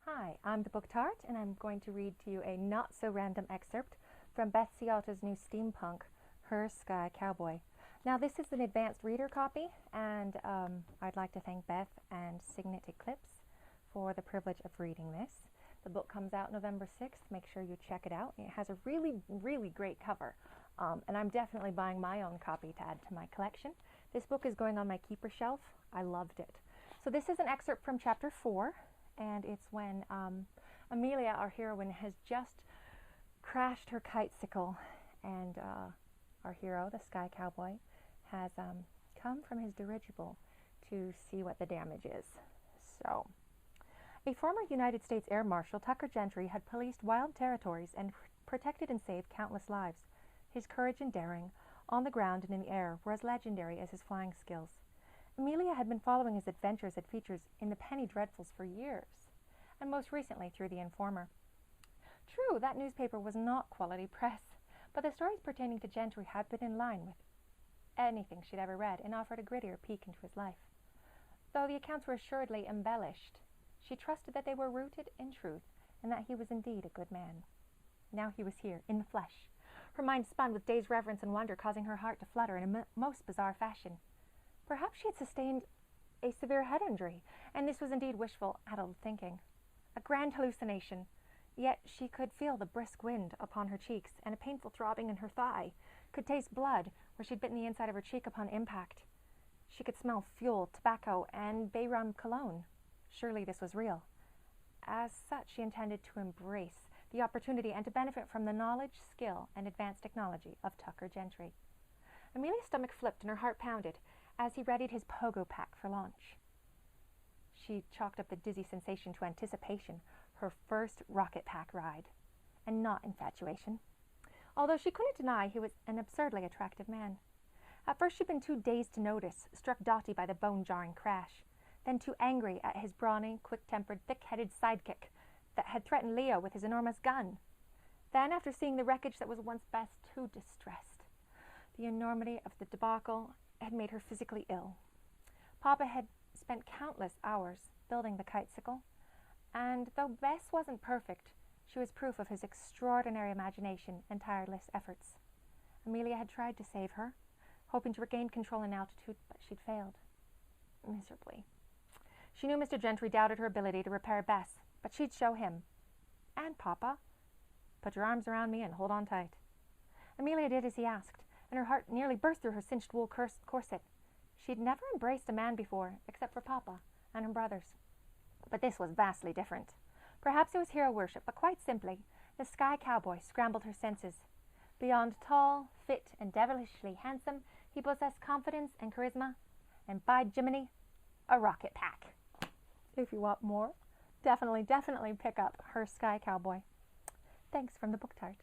Hi, I'm the Book Tart, and I'm going to read to you a not-so-random excerpt from Beth Ciotta's new Steampunk, Her Sky Cowboy. Now, this is an advanced reader copy, and I'd like to thank Beth and Signet Eclipse for the privilege of reading this. The book comes out November 6th. Make sure you check it out. It has a really, really great cover, and I'm definitely buying my own copy to add to my collection. This book is going on my keeper shelf. I loved it. So this is an excerpt from Chapter 4. And it's when Amelia, our heroine, has just crashed her kitesicle, and our hero, the Sky Cowboy, has come from his dirigible to see what the damage is. So, a former United States Air Marshal, Tucker Gentry, had policed wild territories and protected and saved countless lives. His courage and daring, on the ground and in the air, were as legendary as his flying skills. Amelia had been following his adventures and features in the Penny Dreadfuls for years, and most recently through The Informer. True, that newspaper was not quality press, but the stories pertaining to Gentry had been in line with anything she'd ever read and offered a grittier peek into his life. Though the accounts were assuredly embellished, she trusted that they were rooted in truth and that he was indeed a good man. Now he was here, in the flesh. Her mind spun with dazed reverence and wonder, causing her heart to flutter in a most bizarre fashion. Perhaps she had sustained a severe head injury, and this was indeed wishful, addled thinking. A grand hallucination, yet she could feel the brisk wind upon her cheeks and a painful throbbing in her thigh, could taste blood where she'd bitten the inside of her cheek upon impact. She could smell fuel, tobacco, and bay rum cologne. Surely this was real. As such, she intended to embrace the opportunity and to benefit from the knowledge, skill, and advanced technology of Tucker Gentry. Amelia's stomach flipped and her heart pounded as he readied his pogo pack for launch. She chalked up the dizzy sensation to anticipation, her first rocket pack ride, and not infatuation. Although she couldn't deny he was an absurdly attractive man. At first she'd been too dazed to notice, struck Dottie by the bone-jarring crash, then too angry at his brawny, quick-tempered, thick-headed sidekick that had threatened Leo with his enormous gun. Then, after seeing the wreckage that was once Beth, too distressed. The enormity of the debacle had made her physically ill. Papa had spent countless hours building the kitesicle, and though Bess wasn't perfect, she was proof of his extraordinary imagination and tireless efforts. Amelia had tried to save her, hoping to regain control in altitude, but she'd failed miserably. She knew Mr. Gentry doubted her ability to repair Bess, but she'd show him. And Papa, put your arms around me and hold on tight. Amelia did as he asked, and her heart nearly burst through her cinched wool corset. She'd never embraced a man before, except for Papa and her brothers. But this was vastly different. Perhaps it was hero worship, but quite simply, the Sky Cowboy scrambled her senses. Beyond tall, fit, and devilishly handsome, he possessed confidence and charisma, and by Jiminy, a rocket pack. If you want more, definitely pick up Her Sky Cowboy. Thanks from the Book Tart.